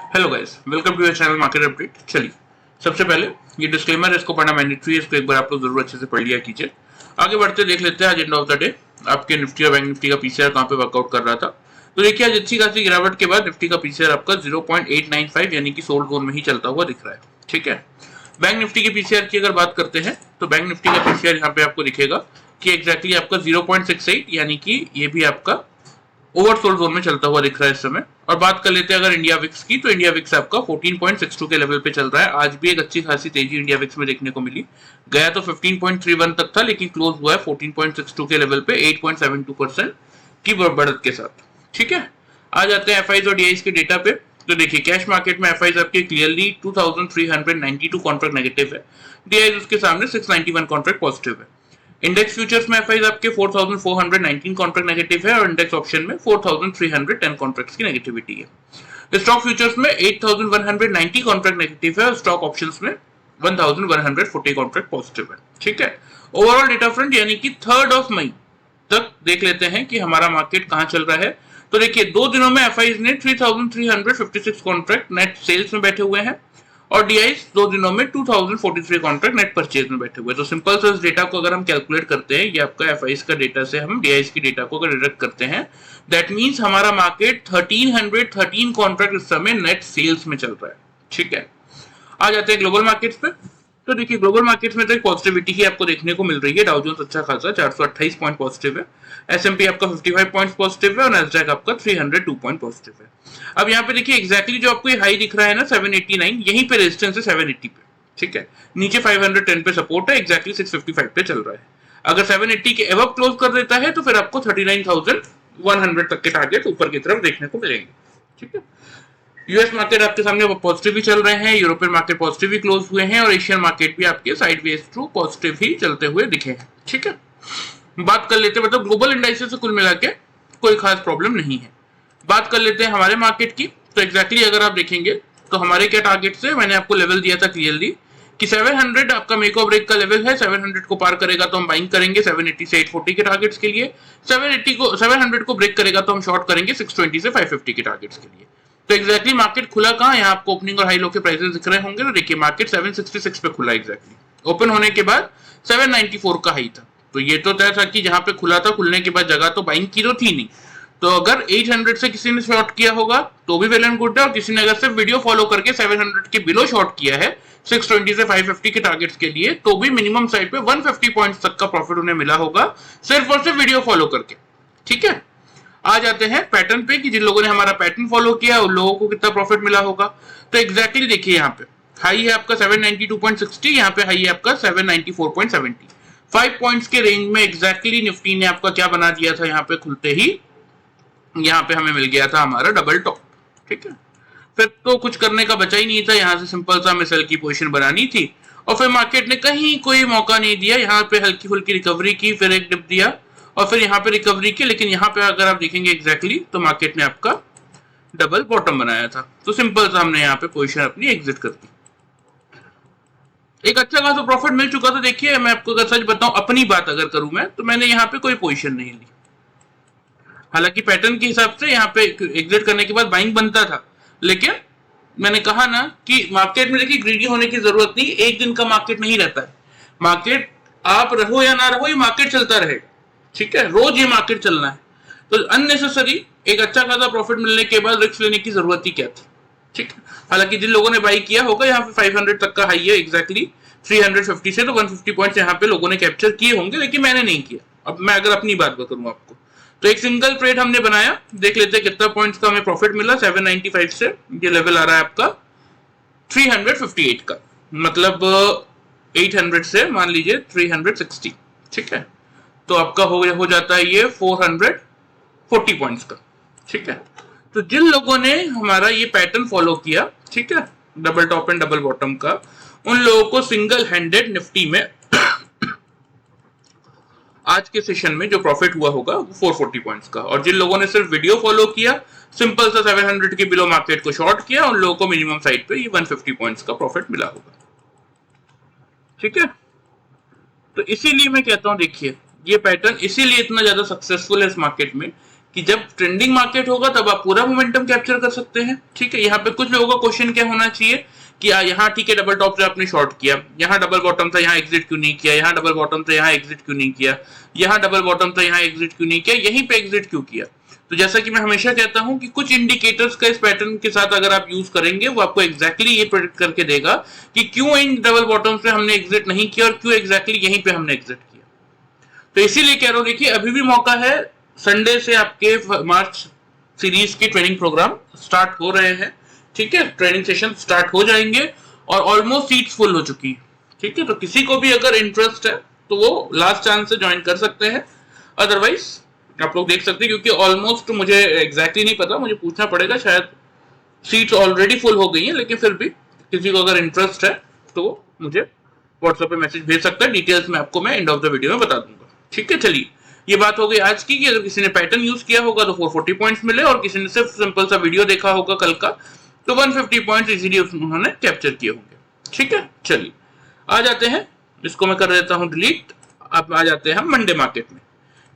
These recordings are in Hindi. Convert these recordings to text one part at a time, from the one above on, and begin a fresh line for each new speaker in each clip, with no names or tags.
Hello guys, welcome to your channel market update. चलिए, सबसे पहले ये डिस्क्लेमर है, इसको पढ़ना मैंडेटरी है, इसको एक बार आप लोग जरूर अच्छे से पढ़ लिया कीजिए। आगे बढ़ते देख लेते हैं आज एंड ऑफ द डे आपके निफ्टी और बैंक निफ्टी का पीसीआर कहां पे वर्कआउट कर रहा था। तो देखिए, आज अच्छी खासी गिरावट के बाद निफ्टी का पीसीआर आपका 0.895 यानी कि सोल्ड जोन में ही चलता हुआ दिख रहा है। ठीक है, बैंक निफ्टी के पीसीआर की अगर बात करते हैं तो बैंक निफ्टी का पीसीआर यहाँ पे आपको दिखेगा कि एग्जैक्टली आपका 0.68 यानी कि ये भी आपका ओवरसोल्ड जोन में चलता हुआ दिख रहा है इस समय। और बात कर लेते हैं अगर इंडिया विक्स की, तो इंडिया विक्स आपका 14.62 के लेवल पे चल रहा है। आज भी एक अच्छी खासी तेजी इंडिया विक्स में देखने को मिली, गया तो 15.31 तक था लेकिन क्लोज हुआ है 14.62 के लेवल पे 8.72% की बढ़त के साथ। ठीक है, आ जाते हैं एफआईज और डीआईज के डेटा पे। तो देखिए, कैश मार्केट में एफआईज आपके क्लियरली 2392 कॉन्ट्रैक्ट नेगेटिव है, डीआईज उसके सामने 691 कॉन्ट्रैक्ट पॉजिटिव है। इंडेक्स फ्यूचर्स में एफआईज आपके 4419 कॉन्ट्रैक्ट नेगेटिव है और इंडेक्स ऑप्शन में 4310 कॉन्ट्रैक्ट्स की नेगेटिविटी है। स्टॉक फ्यूचर्स में 8190 कॉन्ट्रैक्ट नेगेटिव है और स्टॉक ऑप्शंस में 1140 कॉन्ट्रैक्ट पॉजिटिव है। ठीक है, ओवरऑल डेटा फ्रंट यानी कि 3 मई तक देख लेते हैं कि हमारा मार्केट कहां चल रहा है। तो देखिए, 2 दिनों में एफआईज ने 3356 कॉन्ट्रैक्ट नेट सेल्स में बैठे हुए हैं और डीआईज 2 दिनों में 2043 कॉन्ट्रैक्ट नेट परचेज में बैठे हुए। तो सिंपल सा इस डेटा को अगर हम कैलकुलेट करते हैं, ये आपका एफआईज का डेटा से हम डीआईज की डेटा को अगर डिडक्ट करते हैं, दैट मींस हमारा मार्केट 1313 कॉन्ट्रैक्ट इस समय नेट सेल्स में चल रहा है। ठीक है, आ जाते हैं ग्लोबल मार्केट्स पे। तो देखिए, ग्लोबल मार्केट्स में तो एक पॉजिटिविटी ही आपको देखने को मिल रही है। डाउ जोन्स अच्छा खासा 428 पॉइंट पॉजिटिव है, एसएमपी आपका 55 पॉइंट पॉजिटिव है और नैस्डैक आपका 302 पॉइंट पॉजिटिव है। अब यहाँ पे देखिए, एग्जैक्टली जो आपको ये हाई दिख रहा है ना 789, यहीं पे रेजिस्टेंस है 780 पे। ठीक है, नीचे 510 पे सपोर्ट है, एग्जैक्टली 655 पे चल रहा है। अगर 780 के एबव क्लोज कर देता है तो फिर आपको 39,100 तक के टारगेट ऊपर की तरफ देखने को मिलेंगे। ठीक है, यूएस मार्केट आपके सामने पॉजिटिव ही चल रहे हैं, यूरोपियन मार्केट पॉजिटिव ही क्लोज हुए हैं और एशियन मार्केट भी आपके साइडवेज थ्रू पॉजिटिव ही चलते हुए दिखे हैं। ठीक है, बात कर लेते हैं, मतलब ग्लोबल इंडाइसेस से कुल मिला के कोई खास प्रॉब्लम नहीं है। बात कर लेते हैं हमारे मार्केट की। तो एग्जैक्टली अगर आप देखेंगे तो हमारे क्या टारगेट्स है, मैंने आपको लेवल दिया था क्लियरली कि 700 आपका मेक और ब्रेक का लेवल है। 700 को पार करेगा तो हम बाइंग करेंगे 780 से 840 के टारगेट्स के लिए। 700 को ब्रेक करेगा तो हम शॉर्ट करेंगे 620 से 550 के टारगेट्स के लिए। तो एग्जैक्टली मार्केट खुला कहां, यहाँ आपको ओपनिंग और हाई लो के प्राइसेस दिख रहे होंगे। तो देखिए, मार्केट 766 पे खुला, एग्जैक्टली ओपन होने के बाद 794 का हाई था। तो ये तो तय था कि जहां पे खुला था, खुलने के बाद जगह तो बाइंग की तो थी नहीं। तो अगर 800 से किसी ने शॉर्ट किया होगा तो भी वेल एंड गुड है, और किसी ने अगर सिर्फ वीडियो फॉलो करके 700 के बिलो शॉर्ट किया है 620 से 550 के टारगेट्स के लिए, तो भी मिनिमम साइड पे 150 पॉइंट्स तक का प्रॉफिट उन्हें मिला होगा सिर्फ और सिर्फ वीडियो फॉलो करके। ठीक है, आ जाते हैं पैटर्न पे कि जिन लोगों ने हमारा पैटर्न फॉलो किया उन लोगों को कितना प्रॉफिट मिला होगा। तो एग्जैक्टली देखिए, यहाँ पे हाई है आपका 792.60, यहाँ पे हाई है आपका 794.70। 5 पॉइंट्स के रेंज में एग्जैक्टली निफ्टी ने आपका क्या बना दिया था, यहाँ पे खुलते ही यहाँ पे हमें मिल गया था हमारा डबल टॉप। ठीक है, फिर तो कुछ करने का बचा ही नहीं था, यहाँ से सिंपल सा हमें सेल की पोजीशन बनानी थी और फिर मार्केट ने कहीं कोई मौका नहीं दिया। यहाँ पे हल्की फुल्की रिकवरी की, फिर एक डिप दिया और फिर यहाँ पे रिकवरी की, लेकिन यहाँ पे अगर आप देखेंगे एग्जैक्टली तो मार्केट ने आपका डबल बॉटम बनाया था। तो सिंपल सा हमने यहाँ पे पोजीशन अपनी एग्जिट कर दी, एक अच्छा खासा प्रॉफिट मिल चुका था। देखिए, मैं आपको अगर सच बताऊं, अपनी बात अगर करूं मैं, तो मैंने यहाँ पे कोई पोजीशन नहीं ली। हालांकि पैटर्न के हिसाब से यहाँ पे एग्जिट करने के बाद बाइंग बनता था, लेकिन मैंने कहा ना कि मार्केट में देखिए ग्रीडी होने की जरूरत नहीं, एक दिन का मार्केट नहीं रहता है। मार्केट आप रहो या ना रहो, ये मार्केट चलता रहेगा। ठीक है, रोज ये मार्केट चलना है। तो अननेसेसरी एक अच्छा खासा प्रॉफिट मिलने के बाद रिस्क लेने की जरूरत ही क्या थी। ठीक है, हालांकि जिन लोगों ने बाई किया होगा, यहाँ पे 500 तक का हाई है एग्जैक्टली 350 से, तो 150 पॉइंट्स यहाँ पे लोगों ने कैप्चर किए होंगे, लेकिन मैंने नहीं किया। अब मैं अगर अपनी बात बताऊं आपको, तो एक सिंगल ट्रेड हमने बनाया, देख लेते हैं कितना पॉइंट्स का हमें प्रॉफिट मिला। 795 से ये लेवल आ रहा है आपका 358 का, मतलब 800 से मान लीजिए 360। ठीक है, तो आपका हो जाता है ये 440 पॉइंट्स का। ठीक है, तो जिन लोगों ने हमारा ये पैटर्न फॉलो किया, ठीक है, double top and double bottom का, उन लोगों को सिंगल हैंडेड निफ्टी में आज के सेशन में जो प्रॉफिट हुआ होगा वो 440 पॉइंट्स का। और जिन लोगों ने सिर्फ वीडियो फॉलो किया, सिंपल सा 700 के बिलो मार्केट को शॉर्ट किया, उन लोगों को मिनिमम साइड पे ये 150 पॉइंट्स का प्रॉफिट मिला होगा। ठीक है, तो इसीलिए मैं कहता हूं, देखिए ये पैटर्न इसीलिए इतना ज्यादा सक्सेसफुल है इस मार्केट में कि जब ट्रेंडिंग मार्केट होगा तब आप पूरा मोमेंटम कैप्चर कर सकते हैं। ठीक है, यहाँ पे कुछ लोगों का क्वेश्चन क्या होना चाहिए कि यहाँ ठीक है डबल टॉप से आपने शॉर्ट किया, यहाँ डबल बॉटम था यहाँ एग्जिट क्यों नहीं किया, यहाँ डबल बॉटम था यहाँ एग्जिट क्यों नहीं किया, यहाँ डबल बॉटम था यहाँ एग्जिट क्यों नहीं किया, यहीं पे एग्जिट क्यों किया। तो जैसा कि मैं हमेशा कहता हूं कि कुछ इंडिकेटर्स का इस पैटर्न के साथ अगर आप यूज करेंगे वो आपको एग्जैक्टली ये प्रेडिक्ट करके देगा कि क्यों इन डबल बॉटम पे हमने एग्जिट नहीं किया और क्यों एग्जैक्टली यहीं पे हमने एग्जिट किया। तो इसीलिए कह रहा हूं, देखिए अभी भी मौका है, संडे से आपके मार्च सीरीज के ट्रेनिंग प्रोग्राम स्टार्ट हो रहे हैं। ठीक है, ट्रेनिंग सेशन स्टार्ट हो जाएंगे और ऑलमोस्ट सीट्स फुल हो चुकी है। ठीक है, तो किसी को भी अगर इंटरेस्ट है तो वो लास्ट चांस से ज्वाइन कर सकते हैं, अदरवाइज आप लोग देख सकते हैं, क्योंकि ऑलमोस्ट मुझे एग्जैक्टली नहीं पता, मुझे पूछना पड़ेगा, शायद सीट्स ऑलरेडी फुल हो गई हैं, लेकिन फिर भी किसी को अगर इंटरेस्ट है तो मुझे व्हाट्सएप पे मैसेज भेज सकता है। डिटेल्स में आपको मैं एंड ऑफ द वीडियो में बता दूंगा। ठीक है, चलिए ये बात हो गई आज की कि अगर किसी ने पैटर्न यूज किया होगा तो 440 पॉइंट्स मिले और किसी ने सिर्फ सिंपल सा वीडियो देखा होगा कल का तो 150 पॉइंट्स इजीली उन्होंने कैप्चर किए होंगे। ठीक है, चलिए आ जाते हैं, इसको मैं कर देता हूं डिलीट। अब आ जाते हैं हम मंडे मार्केट में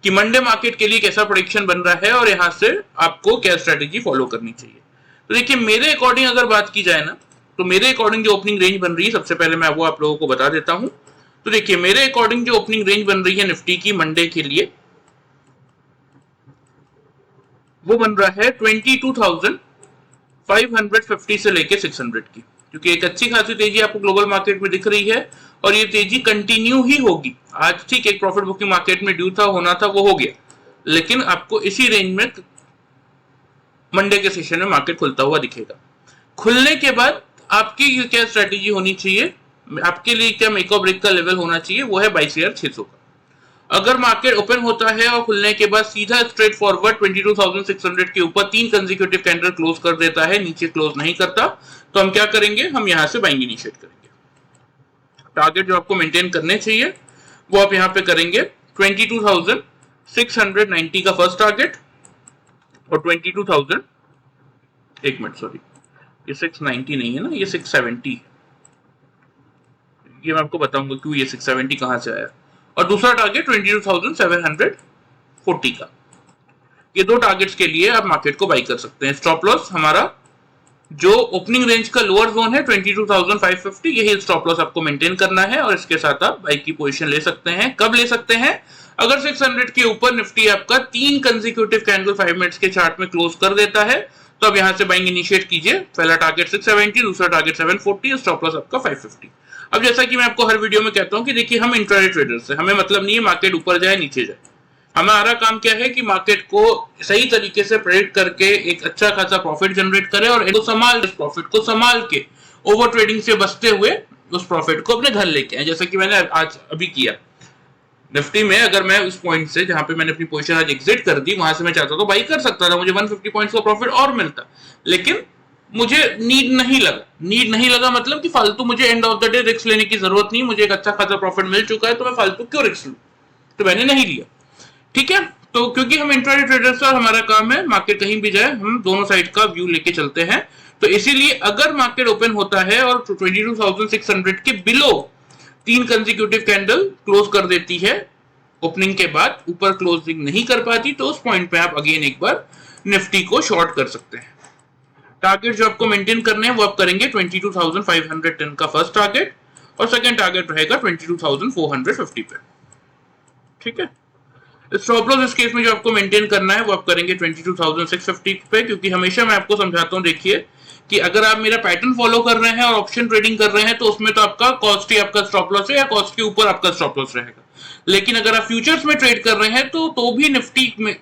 कि मंडे मार्केट के लिए कैसा प्रेडिक्शन बन रहा है और यहां से आपको क्या स्ट्रेटेजी फॉलो करनी चाहिए। तो देखिए मेरे अकॉर्डिंग अगर बात की जाए ना, तो मेरे अकॉर्डिंग जो ओपनिंग रेंज बन रही है, सबसे पहले मैं वो आप लोगों को बता देता हूं। तो देखिए मेरे अकॉर्डिंग जो ओपनिंग रेंज बन रही है निफ्टी की मंडे के लिए, वो बन रहा है 22,550 से लेके 600 की, क्योंकि एक अच्छी खासी तेजी आपको ग्लोबल मार्केट में दिख रही है और ये तेजी कंटिन्यू ही होगी। आज ठीक एक प्रॉफिट बुकिंग मार्केट में ड्यू था, होना था, वो हो गया, लेकिन आपको इसी रेंज में मंडे के सेशन में मार्केट खुलता हुआ दिखेगा। खुलने के बाद आपकी क्या स्ट्रेटेजी होनी चाहिए, आपके लिए क्या मेक और ब्रेक का लेवल होना चाहिए, वो है 22,600 का। अगर मार्केट ओपन होता है और खुलने के बाद सीधा स्ट्रेट फॉरवर्ड 22,600 के ऊपर 3 कंसेक्यूटिव कैंडल क्लोज कर देता है, नीचे क्लोज नहीं करता, तो हम क्या करेंगे, हम यहां से बाइंग इनिशिएट करेंगे। टारगेट जो आपको मेंटेन करने चाहिए वो आप यहां पे करेंगे 22,690 का फर्स्ट टारगेट और 22,000, एक मिनट सॉरी, ये 690 नहीं है ना, ये 670, ये मैं आपको बताऊंगा क्यों ये 670 कहां से आया। और दूसरा टारगेट 22,740 का। ये दो टारगेट्स के लिए आप मार्केट को बाई कर सकते हैं। स्टॉप लॉस हमारा जो ओपनिंग रेंज का लोअर जोन है 22,550, यही स्टॉप लॉस आपको मेंटेन करना है और इसके साथ आप बाई की पोजीशन ले सकते हैं। कब ले सकते हैं, अगर 600 के ऊपर निफ्टी आपका 3 कंसेक्यूटिव कैंडल 5 मिनट्स के चार्ट में क्लोज कर देता है तो अब यहां से बाइंग इनिशिएट कीजिए। पहला टारगेट 670, दूसरा टारगेट 740, स्टॉप लॉस आपका 550। अब जैसा कि मैं आपको हर वीडियो में कहता हूं कि देखिए हम इंट्राडे ट्रेडर्स हैं, हमें मतलब नहीं है मार्केट ऊपर जाए नीचे जाए, हमारा काम क्या है कि मार्केट को सही तरीके से प्रेडिक्ट करके एक अच्छा खासा प्रॉफिट जनरेट करें और प्रॉफिट को संभाल के ओवर ट्रेडिंग से बचते हुए उस प्रॉफिट को अपने घर लेके आए, जैसा कि मैंने आज अभी किया। निफ्टी में अगर मैं उस पॉइंट से जहां पे मैंने अपनी पोजीशन आज एग्जिट कर दी, वहां से मैं चाहता तो बाई कर सकता था, मुझे 150 पॉइंट्स का प्रॉफिट और मिलता, लेकिन मुझे नीड नहीं लगा मतलब कि फालतू मुझे end of the day risk लेने की जरूरत नहीं, मुझे एक अच्छा खासा प्रॉफिट मिल चुका है तो मैं फालतू क्यों रिस्क लूं, तो मैंने नहीं लिया। ठीक है, तो क्योंकि हम इंट्राडे ट्रेडर्स और हमारा काम है मार्केट कहीं भी जाए हम दोनों साइड का व्यू लेके चलते हैं, तो इसीलिए अगर मार्केट ओपन होता है और 22,600 के बिलो 3 कंसेक्यूटिव कैंडल क्लोज कर देती है ओपनिंग के बाद, ऊपर क्लोजिंग नहीं कर पाती, तो उस पॉइंट पे आप अगेन एक बार निफ्टी को शॉर्ट कर सकते हैं। टारगेट जो आपको मेंटेन करने हैं वो आप करेंगे 22,510 का फर्स्ट टारगेट और सेकंड टारगेट रहेगा 22,450 पे। ठीक है, स्टॉप लॉस इस केस में जो आपको मेंटेन करना है वो आप करेंगे 22,650 पे, क्योंकि हमेशा मैं आपको समझाता हूं, देखिए कि अगर आप मेरा पैटर्न फॉलो कर रहे हैं और ऑप्शन ट्रेडिंग कर रहे हैं तो उसमें तो आपका कॉस्ट ही आपका स्टॉप लॉस है या कॉस्ट के ऊपर आपका स्टॉप लॉस रहेगा, लेकिन अगर आप फ्यूचर्स में ट्रेड कर रहे हैं तो भी निफ्टी में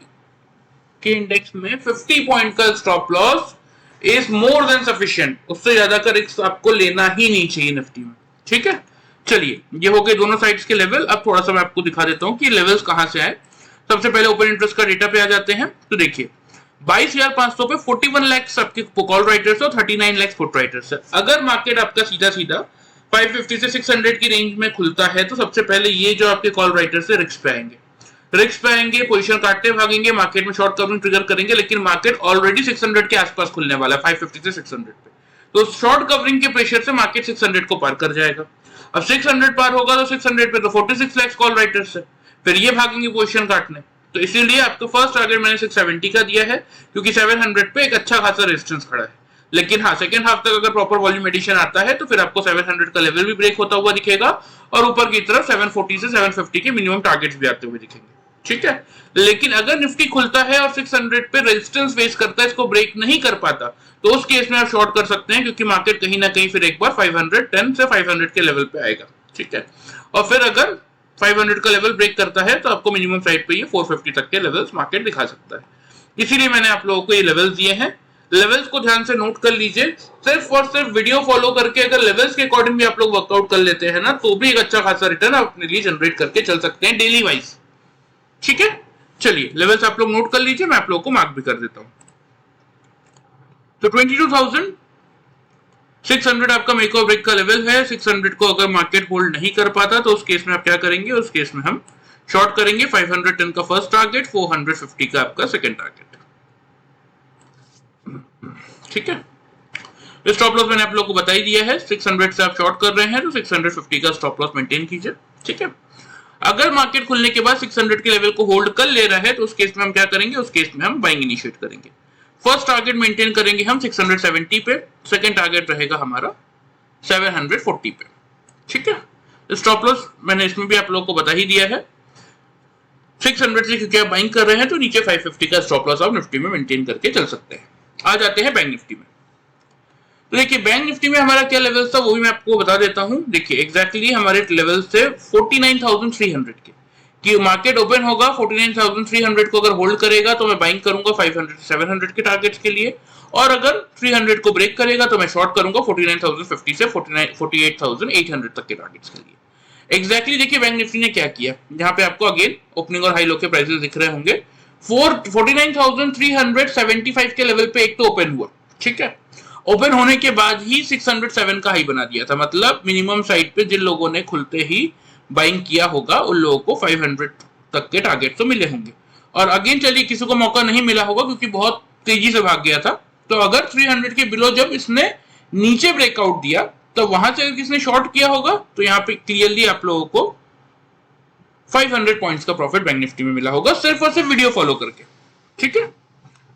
के इंडेक्स में 50 पॉइंट का stop loss is more than sufficient, उससे ज्यादा का रिस्क आपको लेना ही नहीं चाहिए निफ्टी में। ठीक है, चलिए ये हो गए दोनों साइड्स के लेवल। अब थोड़ा सा मैं आपको दिखा देता हूं कि लेवल्स कहां से आए। सबसे पहले ओपन इंटरेस्ट का डेटा पे आ जाते हैं, तो देखिए 22,500 पे 41 लाख आपके कॉल राइटर्स और 39 लाख पुट राइटर्स है। अगर मार्केट आपका सीधा सीधा 550 से 600 की रेंज में खुलता है तो सबसे पहले ये जो आपके कॉल राइटर्स है रिस्क पे आएंगे, पोजीशन काटते भागेंगे, मार्केट में शॉर्ट कवरिंग ट्रिगर करेंगे, लेकिन मार्केट ऑलरेडी 600 के आसपास खुलने वाला है, 550 से 600 पे, तो शॉर्ट कवरिंग के प्रेशर से मार्केट 600 को पार कर जाएगा। अब 600 पार होगा तो 600 पे तो 46 लाख कॉल राइटर्स है, फिर ये भागेंगे पोजीशन काटने, तो इसीलिए आपका फर्स्ट टारगेट मैंने 670 का दिया है, क्योंकि 700 पे एक अच्छा खासा रेजिस्टेंस खड़ा है। लेकिन हाँ, सेकंड हाफ तक अगर प्रॉपर वॉल्यूम एडिशन आता है तो फिर आपको 700 का लेवल भी ब्रेक होता हुआ दिखेगा और ऊपर की तरफ 740 से 750 के मिनिमम टारगेट्स भी आते हुए दिखेंगे। ठीक है, लेकिन अगर निफ्टी खुलता है और 600 पे रेजिस्टेंस फेस करता है, इसको ब्रेक नहीं कर पाता, तो उस केस में आप शॉर्ट कर सकते हैं, क्योंकि मार्केट कहीं ना कहीं फिर एक बार 510 से 500 के लेवल पे आएगा। ठीक है, और फिर अगर 500 का लेवल ब्रेक करता है तो आपको मिनिमम साइड पे ये 450 तक के लेवल्स मार्केट दिखा सकता है। इसीलिए मैंने आप लोगों को ये लेवल्स दिए हैं। लेवल्स को ध्यान से नोट कर लीजिए। सिर्फ और सिर्फ वीडियो फॉलो करके अगर लेवल्स के अकॉर्डिंग भी आप लोग वर्कआउट कर लेते हैं ना, तो भी एक अच्छा खासा रिटर्न आप अपने लिए जनरेट करके चल सकते हैं डेली वाइज। ठीक है, चलिए लेवल्स आप लोग नोट कर लीजिए, मैं आप लोगों को मार्क भी कर देता हूं। तो 22,600 आपका मेक और ब्रेक का लेवल है। 600 को अगर मार्केट होल्ड नहीं कर पाता तो उस केस में आप क्या करेंगे, उस केस में हम शॉर्ट करेंगे 510 का फर्स्ट टारगेट, 450 का आपका सेकंड टारगेट। ठीक है, स्टॉप लॉस मैंने आप लोगों को बता ही दिया है। 600 से आप शॉर्ट कर रहे हैं तो 650 का स्टॉप लॉस मेंटेन कीजिए। ठीक है, अगर मार्केट खुलने के बाद 600 के लेवल को होल्ड कर ले रहा है तो उस केस में हम क्या करेंगे, उस केस में हम बाइंग इनिशिएट करेंगे। फर्स्ट टारगेट मेंटेन करेंगे हम 670 पे, सेकंड टारगेट रहेगा हमारा 740 पे। ठीक है, स्टॉप लॉस मैंने इसमें भी आप लोगों को बता ही दिया है। 600 से क्योंकि आप बाइंग कर रहे हैं तो नीचे 550 का स्टॉप लॉस आप निफ्टी में मेंटेन करके चल सकते हैं। आ जाते हैं बैंक निफ्टी में। तो देखिए बैंक निफ्टी में हमारा क्या लेवल था वो भी मैं आपको बता देता हूं। देखिए एग्जैक्टली हमारे लेवल से 49,300 के कि मार्केट ओपन होगा 49,300 को अगर होल्ड करेगा तो मैं बाइंग करूंगा 500 से 700 के टारगेट्स के लिए, और अगर 300 को ब्रेक करेगा तो मैं शॉर्ट करूंगा 49,050 से 48,800 तक के टारगेट्स के लिए। एग्जैक्टली देखिए बैंक निफ्टी ने क्या किया, यहाँ पे आपको अगेन ओपनिंग और हाई लो के प्राइसेस दिख रहे होंगे। 49,375 के लेवल पे एक तो ओपन हुआ। ठीक है, ओपन होने के बाद ही 607 का हाई बना दिया था, मतलब मिनिमम साइड पे जिन लोगों ने खुलते ही बाइंग किया होगा उन लोगों को 500 तक के टारगेट तो मिले होंगे। और अगेन चलिए किसी को मौका नहीं मिला होगा क्योंकि बहुत तेजी से भाग गया था, तो अगर 300 के बिलो जब इसने नीचे ब्रेकआउट दिया तो वहां से किसने शॉर्ट किया होगा, तो यहाँ पे क्लियरली आप लोगों को 500 पॉइंट्स का प्रॉफिट बैंक निफ्टी में मिला होगा सिर्फ और सिर्फ वीडियो फॉलो करके। ठीक है,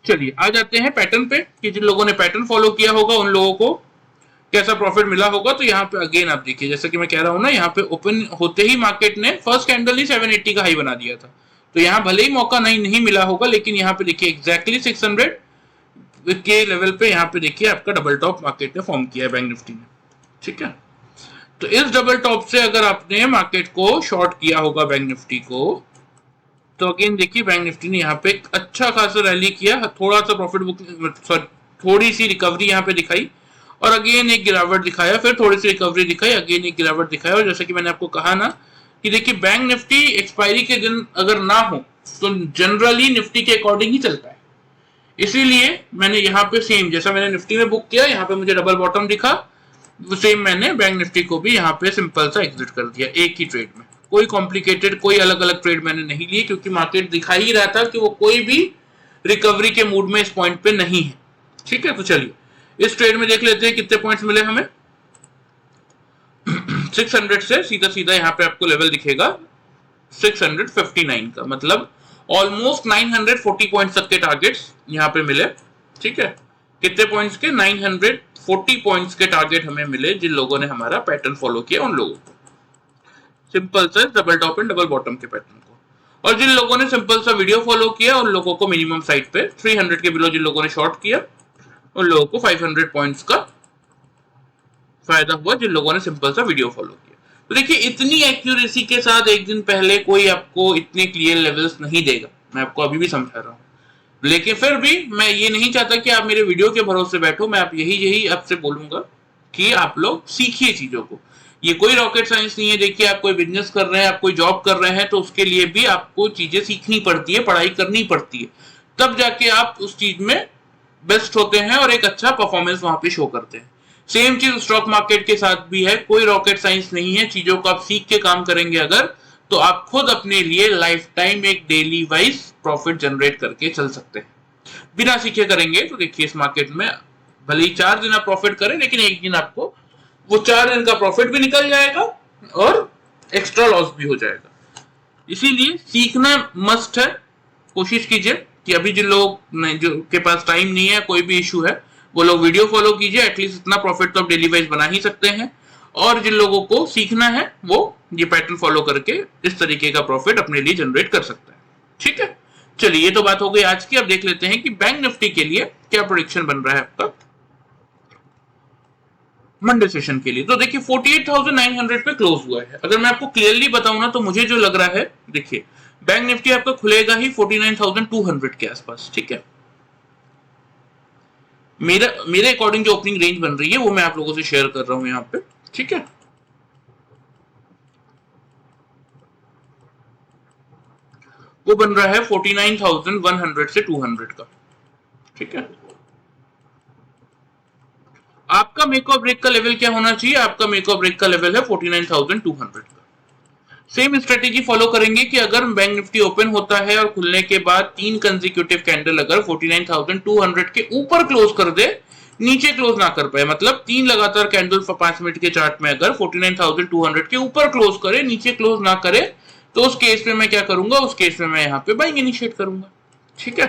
चलिए आ जाते हैं पैटर्न पे कि जिन लोगों ने पैटर्न फॉलो किया होगा उन लोगों को कैसा प्रॉफिट मिला होगा। तो यहाँ पे अगेन आप देखिए, जैसा कि मैं कह रहा हूं ना, यहाँ पे ओपन होते ही मार्केट ने फर्स्ट कैंडल ही 780 का हाई बना दिया था, तो यहाँ भले ही मौका नहीं मिला होगा, लेकिन यहाँ पे देखिए एग्जैक्टली 600 के लेवल पे यहाँ पे देखिए आपका डबल टॉप मार्केट ने फॉर्म किया है बैंक निफ्टी ने। ठीक है, तो इस डबल टॉप से अगर आपने मार्केट को शॉर्ट किया होगा बैंक निफ्टी को, तो अगेन देखिए बैंक निफ्टी ने यहाँ पे एक अच्छा खासा रैली किया, थोड़ा सा प्रॉफिट बुक थोड़ी सी रिकवरी यहाँ पे दिखाई और अगेन एक गिरावट दिखाया, फिर थोड़ी सी रिकवरी दिखाई, अगेन एक गिरावट दिखाया। और जैसा कि मैंने आपको कहा ना कि देखिए बैंक निफ्टी एक्सपायरी के दिन अगर ना हो तो जनरली निफ्टी के अकॉर्डिंग ही चलता है, इसीलिए मैंने यहाँ पे सेम जैसा मैंने निफ्टी में बुक किया, यहाँ पे मुझे डबल बॉटम दिखा, वो सेम मैंने बैंक निफ्टी को भी यहाँ पे सिंपल सा एग्जिट कर दिया एक ही ट्रेड में। कोई कॉम्प्लिकेटेड कोई अलग अलग ट्रेड मैंने नहीं लिए, क्योंकि मार्केट दिखा ही रहा था कि वो कोई भी रिकवरी के मूड में इस पॉइंट पे नहीं है। ठीक है, तो चलिए इस ट्रेड में देख लेते हैं कितने पॉइंट्स मिले हमें। 600 से सीधा सीधा यहाँ पे आपको लेवल दिखेगा 659 का, मतलब ऑलमोस्ट 940 पॉइंट्स तक के टारगेट्स यहाँ पे मिले। ठीक है, कितने पॉइंट्स के, 940 पॉइंट्स के टारगेट हमें मिले जिन लोगों ने हमारा पैटर्न फॉलो किया उन लोगों को, सिंपल सा double top and double bottom के पैटर्न को। और जिन लोगों ने सिंपल सा वीडियो फॉलो किया उन लोगों को मिनिमम साइड पे 300 के बिलो जिन लोगों ने शॉर्ट किया उन लोगों को 500 पॉइंट्स का फायदा हुआ जिन लोगों ने सिंपल सा वीडियो फॉलो किया। तो देखिए इतनी एक्यूरेसी के साथ एक दिन पहले कोई आपको इतने क्लियर लेवल्स नहीं देगा, मैं आपको अभी भी समझा रहा हूँ, लेकिन फिर भी मैं ये नहीं चाहता कि आप मेरे वीडियो के भरोसे बैठो। मैं आप यही आपसे बोलूंगा कि आप लोग सीखिए चीजों को, ये कोई रॉकेट साइंस नहीं है। देखिए आप कोई बिजनेस कर रहे हैं, आप कोई जॉब कर रहे हैं, तो उसके लिए भी आपको चीजें सीखनी पड़ती है, पढ़ाई करनी पड़ती है, तब जाके आप उस चीज में बेस्ट होते हैं और एक अच्छा परफॉर्मेंस वहां पे शो करते हैं। सेम चीज स्टॉक मार्केट के साथ भी है, कोई रॉकेट साइंस नहीं है। चीजों को आप सीख के काम करेंगे अगर, तो आप खुद अपने लिए लाइफ टाइम एक डेली वाइज प्रॉफिट जनरेट करके चल सकते हैं। बिना सीखे करेंगे तो देखिए इस मार्केट में भले ही 4 दिन आप प्रॉफिट करें, लेकिन एक दिन आपको वो 4 दिन का प्रॉफिट भी निकल जाएगा और एक्स्ट्रा लॉस भी हो जाएगा। इसीलिए सीखना मस्ट है, कोशिश कीजिए कि अभी जिन लोग जो के पास टाइम नहीं है, कोई भी इशू है, वो लोग वीडियो फॉलो कीजिए। एटलीस्ट इतना प्रॉफिट तो आप डेली वाइज बना ही सकते हैं। और जिन लोगों को सीखना है वो ये पैटर्न फॉलो करके इस तरीके का प्रॉफिट अपने लिए जनरेट कर सकता है। ठीक है, चलिए ये तो बात हो गई आज की। अब देख लेते हैं कि बैंक निफ्टी के लिए क्या प्रेडिक्शन बन रहा है आपका मंडे सेशन के लिए। तो देखिए 48,900 पे क्लोज हुआ है। अगर मैं आपको क्लियरली बताऊं ना, तो मुझे जो लग रहा है, देखिए बैंक निफ्टी आपका खुलेगा ही 49,200 के आसपास। ठीक है, मेरे अकॉर्डिंग जो ओपनिंग रेंज बन रही है वो मैं आप लोगों से शेयर कर रहा हूं यहाँ पे। ठीक है, वो बन रहा है 49,100 से 200 का। ठीक है, आपका मेक और ब्रेक का लेवल क्या होना चाहिए? आपका मेक और ब्रेक का लेवल है 49,200 का। सेम स्ट्रेटेजी फॉलो करेंगे कि अगर बैंक निफ्टी ओपन होता है और खुलने के बाद 3 कंसेक्यूटिव कैंडल अगर 49,200 के ऊपर क्लोज कर दे, नीचे क्लोज ना कर पाए, मतलब 3 लगातार कैंडल 5 मिनट के चार्ट में अगर 49,200 के ऊपर क्लोज करे, नीचे क्लोज ना करे, तो उस केस में मैं क्या करूंगा? उस केस में मैं यहाँ पे बाइंग इनिशिएट करूंगा। ठीक है,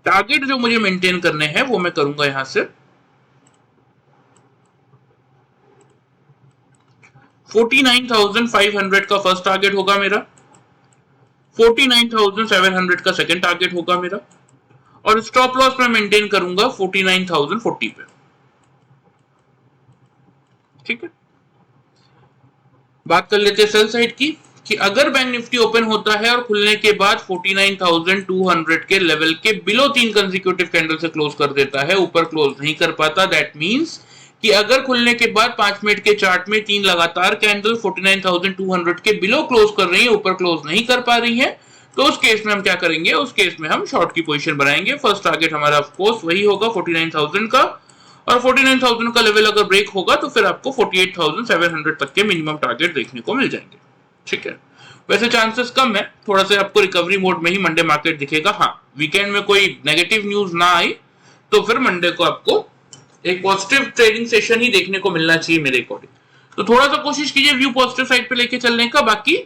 टारगेट जो मुझे मेंटेन करने हैं वो मैं करूंगा यहां से 49,500 का फर्स्ट टारगेट होगा मेरा, 49,700 का सेकंड टारगेट होगा मेरा, और स्टॉप लॉस मैं मेंटेन करूंगा 49,040 पे। ठीक है, बात कर लेते हैं सेल साइड की कि अगर बैंक निफ्टी ओपन होता है और खुलने के बाद 49,200 के लेवल के बिलो 3 कंसेक्यूटिव कैंडल से क्लोज कर देता है, ऊपर क्लोज नहीं कर पाता, दैट मींस कि अगर खुलने के बाद 5 मिनट के चार्ट में 3 लगातार कैंडल 49,200 के बिलो क्लोज कर रही है, ऊपर क्लोज नहीं कर पा रही है, तो उस केस में हम क्या करेंगे? उस केस में हम शॉर्ट की पोजीशन बनाएंगे। फर्स्ट टारगेट हमारा ऑफ कोर्स वही होगा 49,000 का, और 49,000 का लेवल अगर ब्रेक होगा तो फिर आपको 48,700 तक के मिनिमम टारगेट देखने को मिल जाएंगे। ठीक है, वैसे चांसेस कम है, थोड़ा सा आपको रिकवरी मोड में ही मंडे मार्केट दिखेगा। हाँ, वीकेंड में कोई नेगेटिव न्यूज ना आई तो फिर मंडे को आपको एक पॉजिटिव ट्रेडिंग सेशन ही देखने को मिलना चाहिए मेरे अकॉर्डिंग। तो थोड़ा सा कोशिश कीजिए व्यू पॉजिटिव साइड पे लेके चलने का। बाकी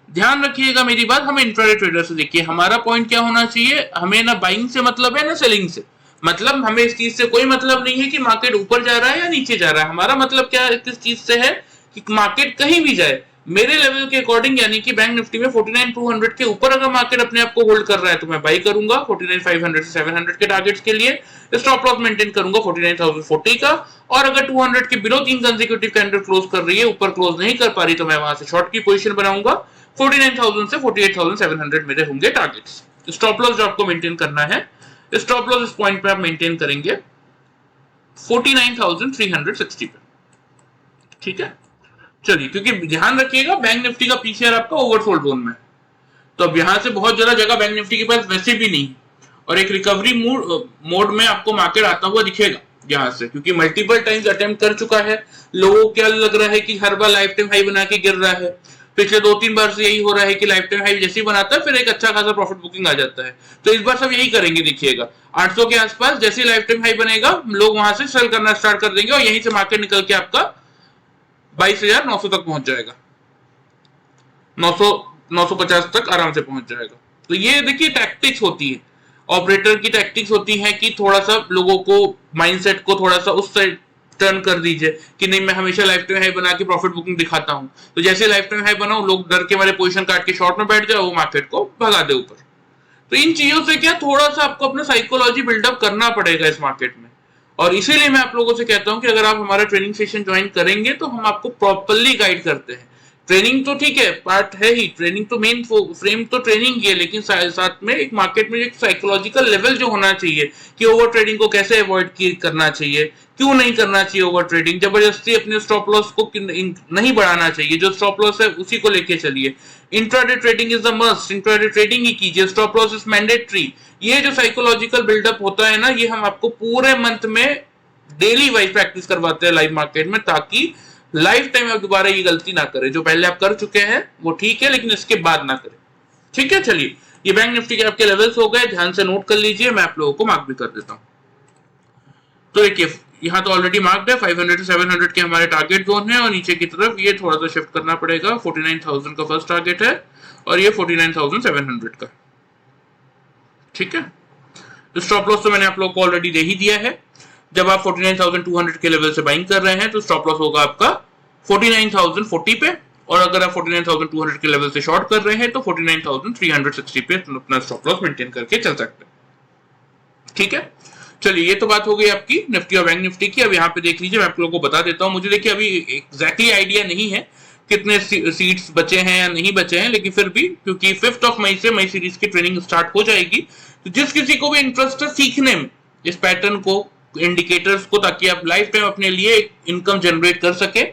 ध्यान रखिएगा मेरी बात, हमें इंट्राडे ट्रेडर से देखिए हमारा पॉइंट क्या होना चाहिए। हमें ना बाइंग से मतलब है ना सेलिंग से, मतलब हमें इस चीज से कोई मतलब नहीं है कि मार्केट ऊपर जा रहा है या नीचे जा रहा है। हमारा मतलब क्या किस चीज से है कि मार्केट कहीं भी जाए मेरे लेवल के अकॉर्डिंग, यानी कि बैंक निफ्टी में 49,200 के ऊपर अगर मार्केट अपने आप को होल्ड कर रहा है तो मैं बाई करूंगा 49,500 से 700 के टारगेट्स के लिए। स्टॉप लॉस मेंटेन करूंगा 49,040 का, और अगर 200 के बिलो 3 कंसेक्यूटिव कैंडल क्लोज कर रही है, ऊपर क्लोज नहीं कर पा रही, तो मैं वहां से शॉर्ट की पोजीशन बनाऊंगा। 49,000 से 48,700 मेरे होंगे टारगेट्स। स्टॉप लॉस जो आपको मेंटेन करना है, स्टॉप लॉस इस पॉइंट पे आप मेंटेन करेंगे 49,360 पे। ठीक है, चलिए, क्योंकि ध्यान रखिएगा बैंक निफ्टी का पीसीआर आपका ओवरसोल्ड जोन में, तो अब यहां से बहुत ज्यादा जगह बैंक निफ्टी के पास वैसे भी नहीं, और एक रिकवरी मोड में आपको मार्केट आता हुआ दिखेगा यहां से, क्योंकि मल्टीपल टाइम्स अटेम्प्ट कर चुका है। लोगों को क्या लग रहा है कि हर बार लाइफ टाइम हाई बना के गिर रहा है। पिछले 2-3 बार से यही हो रहा है कि लाइफ टाइम हाई जैसे ही बनाता है फिर एक अच्छा खासा प्रॉफिट बुकिंग आ जाता है। तो इस बार सब यही करेंगे, देखिएगा 800 के आसपास जैसे लाइफ टाइम हाई बनेगा लोग वहां से सेल करना स्टार्ट कर देंगे, और यहीं से मार्केट निकल के आपका 22,900 तक पहुंच जाएगा, 950 तक आराम से पहुंच जाएगा। तो ये देखिए टैक्टिक्स होती है, ऑपरेटर की टैक्टिक्स होती है कि थोड़ा सा लोगों को माइंडसेट को थोड़ा सा उस साइड टर्न कर दीजिए कि नहीं मैं हमेशा लाइफ टाइम हाई बना के प्रॉफिट बुकिंग दिखाता हूं, तो जैसे लाइफ टाइम हाई बनाओ लोग डर के हमारे पोजीशन काट के शॉर्ट में बैठ जाए, वो मार्केट को भगा दे ऊपर। तो इन चीजों से क्या थोड़ा सा आपको अपना साइकोलॉजी बिल्डअप करना पड़ेगा इस मार्केट में, और इसीलिए मैं आप लोगों से कहता हूं कि अगर आप हमारा ट्रेनिंग सेशन ज्वाइन करेंगे तो हम आपको प्रॉपर्ली गाइड करते हैं। ट्रेनिंग तो ठीक है, पार्ट है ही, ट्रेनिंग तो मेन फ्रेम तो ट्रेनिंग ही है, लेकिन साथ में एक मार्केट में एक साइकोलॉजिकल लेवल जो होना चाहिए कि ओवर ट्रेडिंग को कैसे अवॉइड करना चाहिए, क्यों नहीं करना चाहिए ओवर ट्रेडिंग, जबरदस्ती अपने स्टॉप लॉस को नहीं बढ़ाना चाहिए, जो स्टॉप लॉस है उसी को लेके चलिए। Intraday trading is the must, intraday trading ही कीजिए, स्टॉप लॉस इज मैंडेटरी। ये जो साइकोलॉजिकल बिल्डअप होता है ना, ये हम आपको पूरे मंथ में डेली वाइज प्रैक्टिस करवाते हैं लाइव मार्केट में, ताकि लाइफ टाइम आप दोबारा ये गलती ना करें। जो पहले आप कर चुके हैं वो ठीक है, लेकिन इसके बाद ना करें। ठीक है, चलिए ये बैंक निफ्टी के आपके लेवल्स हो गए, ध्यान से नोट कर लीजिए, मैं आप लोगों को मार्क भी कर देता हूं। तो देखिए यहाँ तो ऑलरेडी मार्क्ड है, 500 से 700 के हमारे टारगेट जोन है, और नीचे की तरफ ये थोड़ा सा शिफ्ट करना पड़ेगा। 49,000 का फर्स्ट टारगेट है और ये 49,700 का। ठीक है, स्टॉप लॉस तो मैंने आप लोगों को ऑलरेडी दे ही दिया है। जब आप 49,200 के लेवल से बाइंग कर रहे हैं तो स्टॉप लॉस होगा आपका 49,040 पे, और अगर आप 49,200 के लेवल से शॉर्ट कर रहे हैं तो 49,360 पे अपना स्टॉप लॉस मेंटेन करके चल सकते हैं। ठीक है, चलिए ये तो बात हो गई आपकी निफ्टी और बैंक निफ्टी की। अब यहाँ पे देख लीजिए, मैं आप लोगों को बता देता हूँ। मुझे देखिए अभी एग्जैक्टली आइडिया नहीं है कितने सीट्स बचे हैं या नहीं बचे हैं, लेकिन फिर भी क्योंकि 5 मई से मई सीरीज की ट्रेनिंग स्टार्ट हो जाएगी, तो जिस किसी को भी इंटरेस्ट है सीखने में इस पैटर्न को, इंडिकेटर्स को, ताकि आप लाइफ टाइम अपने लिए इनकम जनरेट कर सके,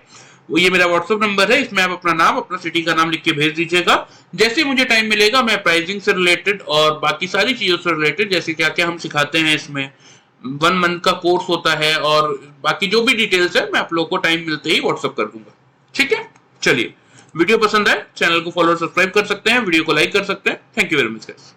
वो ये मेरा व्हाट्सएप नंबर है, इसमें आप अपना नाम, अपना सिटी का नाम लिख के भेज दीजिएगा। जैसे मुझे टाइम मिलेगा मैं प्राइसिंग से रिलेटेड और बाकी सारी चीजों से रिलेटेड, जैसे क्या क्या हम सिखाते हैं, इसमें 1 मंथ का कोर्स होता है और बाकी जो भी डिटेल्स है, मैं आप लोगों को टाइम मिलते ही व्हाट्सएप कर दूंगा। ठीक है, चलिए वीडियो पसंद आए चैनल को फॉलो और सब्सक्राइब कर सकते हैं, वीडियो को लाइक कर सकते हैं। Thank you very much guys.